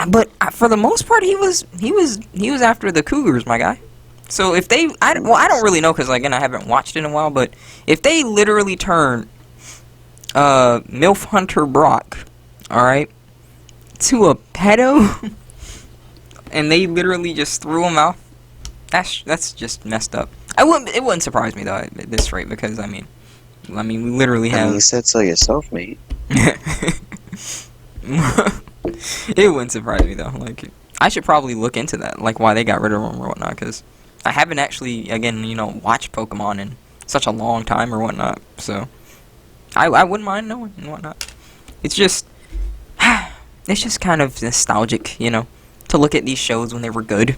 But for the most part, he was after the Cougars, my guy. So if they, I don't really know, because again, I haven't watched it in a while. But if they literally turn MILF Hunter Brock, all right, to a pedo, and they literally just threw him out, that's just messed up. It wouldn't surprise me though at this rate, because I mean we literally have. I mean, you said so yourself, mate. It wouldn't surprise me though. Like, I should probably look into that, like why they got rid of him or whatnot, because I haven't actually, again, watched Pokemon in such a long time or whatnot. So I wouldn't mind knowing and whatnot. It's just kind of nostalgic, to look at these shows when they were good.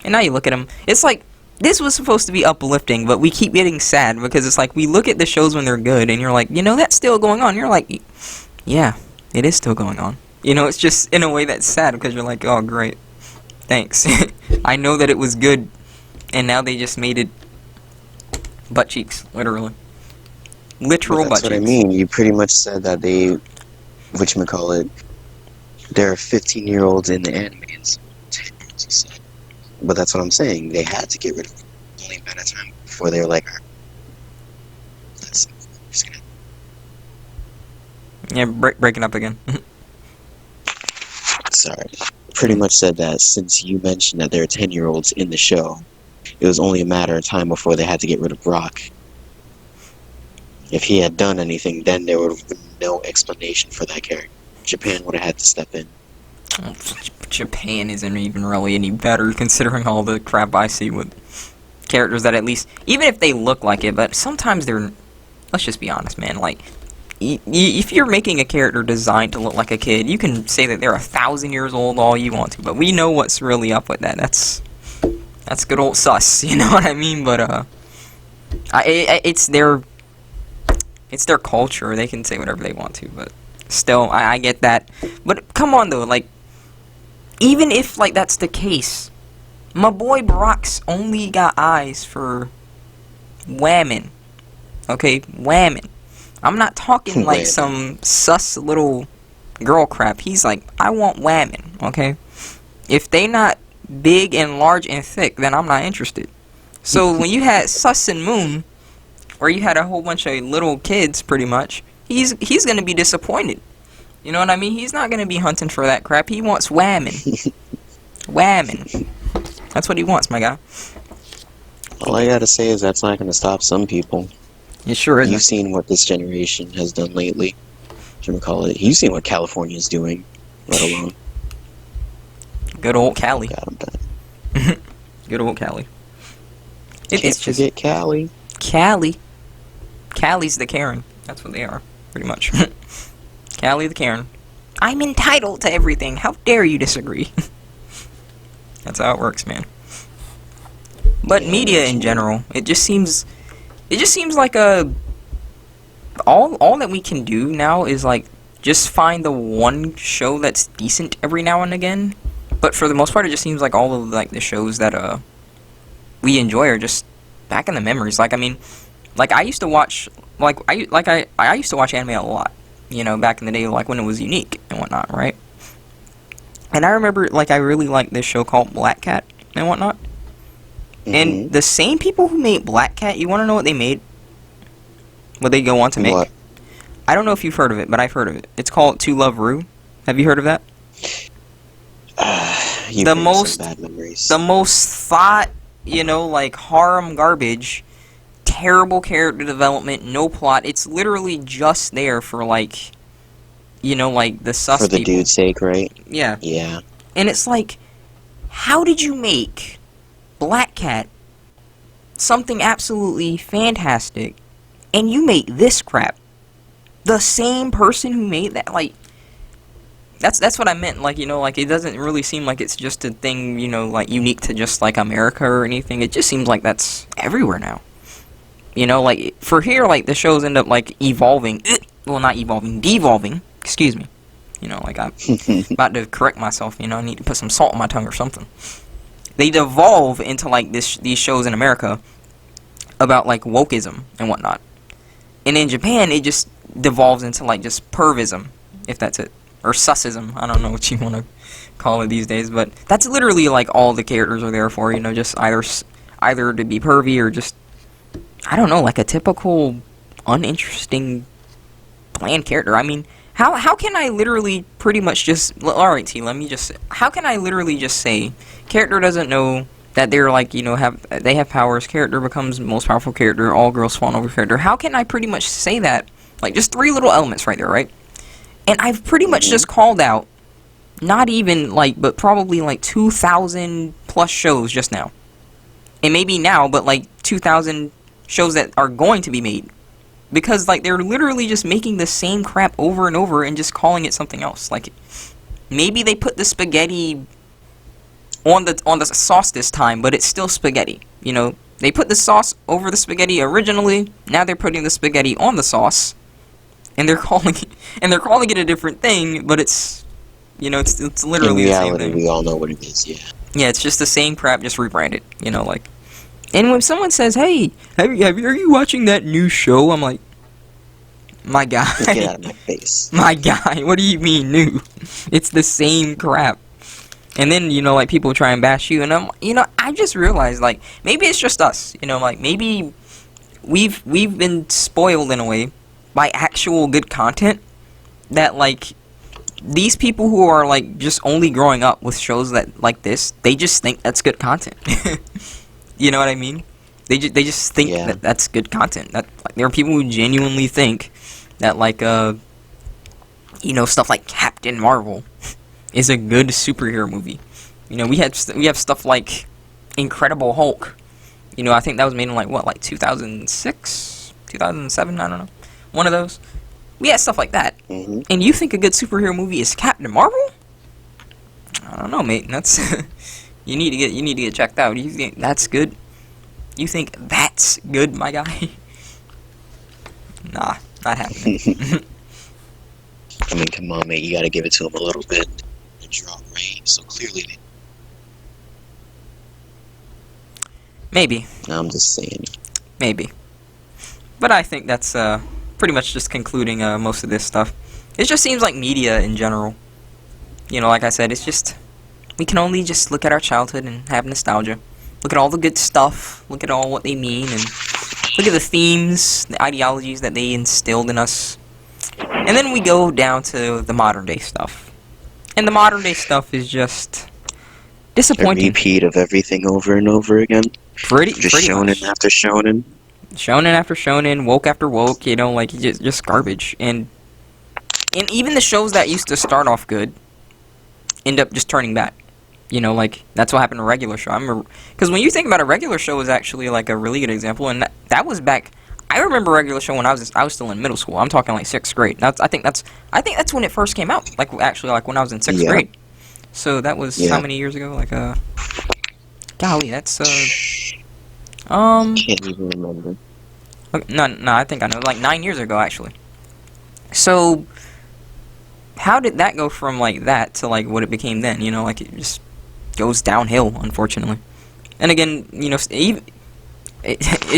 And now you look at them, it's like this was supposed to be uplifting, but we keep getting sad because it's like we look at the shows when they're good and you're like, you know, that's still going on. You're like, yeah, it is still going on. You know, it's just in a way that's sad because you're like, oh, great. Thanks. I know that it was good, and now they just made it butt cheeks, literally. Literal butt cheeks. That's what I mean. You pretty much said that they, whatchamacallit, there are 15-year-olds in the anime and some 10-year-olds, you said. But that's what I'm saying. They had to get rid of it. Only a matter of time before they were like, let's just gonna... Yeah, breaking up again. Sorry. Pretty much said that since you mentioned that there are 10-year-olds in the show, it was only a matter of time before they had to get rid of Brock. If he had done anything, then there would have been no explanation for that character. Japan would have had to step in. Japan isn't even really any better considering all the crap I see with characters that at least, even if they look like it, but sometimes they're, let's just be honest, man, like, if you're making a character designed to look like a kid, you can say that they're 1,000 years old all you want to, but we know what's really up with that. That's good old sus, you know what I mean? But, it's their culture. They can say whatever they want to, but still, I get that. But come on, though, like, even if, like, that's the case, my boy Brock's only got eyes for women. Okay? Women. I'm not talking like some sus little girl crap. He's like, I want women, okay? If they not big and large and thick, then I'm not interested. So when you had Sus and Moon, or you had a whole bunch of little kids, pretty much, he's gonna be disappointed. You know what I mean? He's not gonna be hunting for that crap. He wants women. Women. That's what he wants, my guy. All I gotta say is that's not gonna stop some people. It sure is. You've seen what this generation has done lately. Whatchamacallit. You've seen what California's doing, let alone. Good old Cali. God, I'm done. Good old Cali. Can't forget Cali. Cali. Cali's the Karen. That's what they are, pretty much. Cali the Karen. I'm entitled to everything. How dare you disagree? That's how it works, man. But Yeah, media in general, it just seems like all that we can do now is like just find the one show that's decent every now and again. But for the most part, it just seems like all of like the shows that we enjoy are just back in the memories. Like, I mean, like I used to watch I used to watch anime a lot, you know, back in the day, like when it was unique and whatnot, right? And I remember, like, I really liked this show called Black Cat and whatnot. Mm-hmm. And the same people who made Black Cat, you want to know what they made? What they go on to make? What? I don't know if you've heard of it, but I've heard of it. It's called To Love Ru. Have you heard of that? You The bring most- some bad memories. The most thought, you know, like harem garbage, terrible character development, no plot. It's literally just there for, like, you know, like the sus For the people. dude's sake, right? Yeah. Yeah. And it's like, how did you make Black Cat something absolutely fantastic, and you make this crap? The same person who made that, like, that's what I meant. Like, you know, like, it doesn't really seem like it's just a thing, you know, like, unique to just, like, America or anything. It just seems like that's everywhere now. You know, like, for here, like, the shows end up, like, evolving. Well, not evolving, devolving. Excuse me. You know, like, I'm about to correct myself. You know, I need to put some salt on my tongue or something. They devolve into, like, these shows in America about, like, woke-ism and whatnot. And in Japan, it just devolves into, like, just pervism, if that's it. Or sussism. I don't know what you want to call it these days. But that's literally, like, all the characters are there for, you know, just either to be pervy or just, I don't know, like a typical uninteresting bland character. I mean, how can I literally pretty much just, alright T, let me just, how can I literally just say, character doesn't know that they're like, you know, they have powers, character becomes most powerful character, all girls fawn over character. How can I pretty much say that? Like, just 3 little elements right there, right? And I've pretty much just called out, not even, like, but probably, like, 2,000 plus shows just now. And maybe now, but, like, 2,000 shows that are going to be made. Because, like, they're literally just making the same crap over and over and just calling it something else. Like, maybe they put the spaghetti on the sauce this time, but it's still spaghetti. You know, they put the sauce over the spaghetti originally. Now they're putting the spaghetti on the sauce, and they're calling it a different thing. But it's, you know, it's literally In the same reality, thing. we all know what it is. Yeah. Yeah, it's just the same crap, just rebranded. You know, like. And when someone says, "Hey, are you watching that new show?" I'm like, "My guy, Get out of my face. my guy, what do you mean new? It's the same crap." And then, you know, like, people try and bash you, and I just realized, like, maybe it's just us, you know, like, maybe we've been spoiled in a way by actual good content that, like, these people who are, like, just only growing up with shows that like this, they just think that's good content. You know what I mean? They just think Yeah. that that's good content. That, like, there are people who genuinely think that, like, you know, stuff like Captain Marvel is a good superhero movie. You know, we have stuff like Incredible Hulk. You know, I think that was made in, like, what, like 2006, 2007, I don't know. One of those. We had stuff like that. Hmm. And you think a good superhero movie is Captain Marvel? I don't know, mate. That's you need to get checked out. You think that's good? You think that's good, my guy? Nah, not happening. I mean, come on, mate. You got to give it to him a little bit. The draw, right? So clearly, Maybe. no, I'm just saying. Maybe. But I think that's pretty much just concluding most of this stuff. It just seems like media in general. You know, like I said, it's just, we can only just look at our childhood and have nostalgia. Look at all the good stuff. Look at all what they mean, and look at the themes, the ideologies that they instilled in us. And then we go down to the modern day stuff. And the modern day stuff is just A disappointing. repeat of everything over and over again. Pretty Shonen much. after shonen. Shonen after shonen, woke after woke, you know, like, just garbage. And even the shows that used to start off good end up just turning bad. You know, like, that's what happened to a regular show. I remember, because when you think about a regular show is actually, like, a really good example, and that was back, I remember a regular show when I was still in middle school. I'm talking, like, 6th grade. I think that's when it first came out, like, actually, like, when I was in 6th Yeah. grade. So that was Yeah. how many years ago? Like, golly, that's, Can't even remember. okay, no, I think I know. Like 9 years ago, actually. So, how did that go from, like, that to, like, what it became then? You know, like, it just goes downhill, unfortunately. And again, you know, it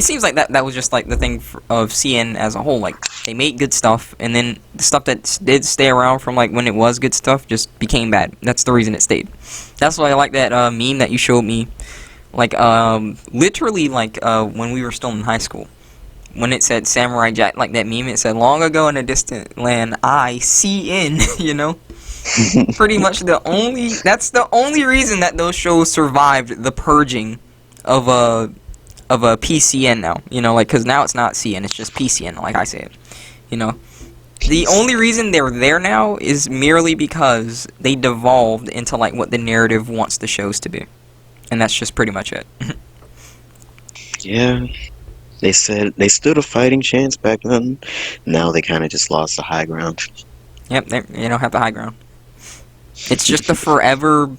seems like that was just, like, the thing of CN as a whole. Like, they made good stuff, and then the stuff that did stay around from, like, when it was good stuff just became bad. That's the reason it stayed. That's why I like that meme that you showed me. Like, literally, like, when we were still in high school. When it said Samurai Jack, like that meme, it said, "Long ago in a distant land, I see in," you know? Pretty much that's the only reason that those shows survived the purging of a PCN now. You know, like, because now it's not CN, it's just PCN, like I say it. You know? The only reason they're there now is merely because they devolved into, like, what the narrative wants the shows to be. And that's just pretty much it. Yeah. They said they stood a fighting chance back then. Now they kind of just lost the high ground. Yep, they don't have the high ground. It's just the forever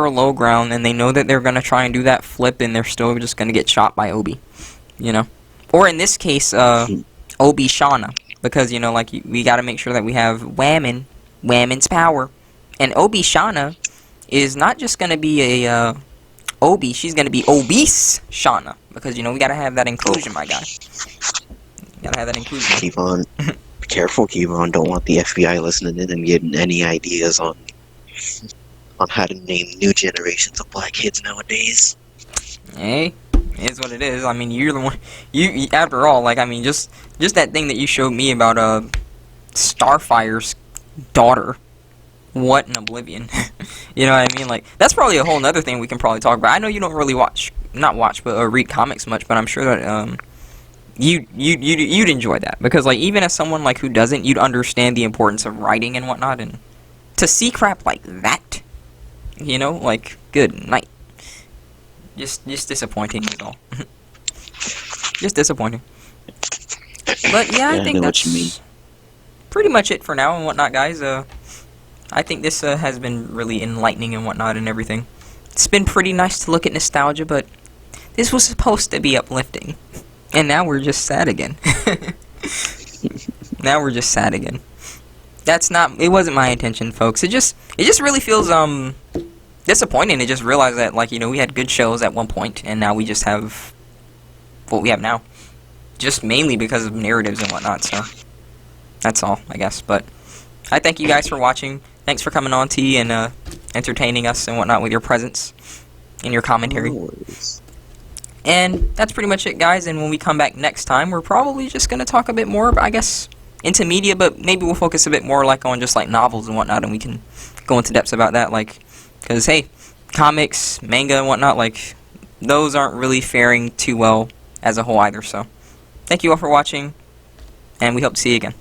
low ground, and they know that they're gonna try and do that flip, and they're still just gonna get shot by Obi, you know, or in this case, Obi Shauna, because, you know, like, we gotta make sure that we have whammin's power, and Obi Shauna is not just gonna be a Obi, she's gonna be obese Shauna, because, you know, we gotta have that inclusion, my guy. Gotta have that inclusion. Kevon, be careful, Kevon. Don't want the FBI listening in and getting any ideas on how to name new generations of black kids nowadays. Hey, it is what it is. I mean, you're the one. You after all, like, I mean, just that thing that you showed me about Starfire's daughter. What an oblivion. You know what I mean? Like, that's probably a whole nother thing we can probably talk about. I know you don't really read comics much, but I'm sure that you'd enjoy that, because, like, even as someone, like, who doesn't, you'd understand the importance of writing and whatnot, and to see crap like that, you know, like, good night. Just disappointing is all. Just disappointing. But yeah, I think know that's what you mean. pretty much it for now and whatnot, guys. I think this has been really enlightening and whatnot and everything. it's been pretty nice to look at nostalgia, but this was supposed to be uplifting. And now we're just sad again. Now we're just sad again. It wasn't my intention, folks. It just really feels, disappointing to just realize that, like, you know, we had good shows at one point, and now we just have what we have now. Just mainly because of narratives and whatnot, so that's all, I guess. But I thank you guys for watching. Thanks for coming on, T, and entertaining us and whatnot with your presence and your commentary. No worries. And that's pretty much it, guys. And when we come back next time, we're probably just going to talk a bit more about, I guess, into media, but maybe we'll focus a bit more like on just like novels and whatnot, and we can go into depths about that, like, because hey, comics, manga and whatnot, like, those aren't really faring too well as a whole either. So thank you all for watching, and we hope to see you again.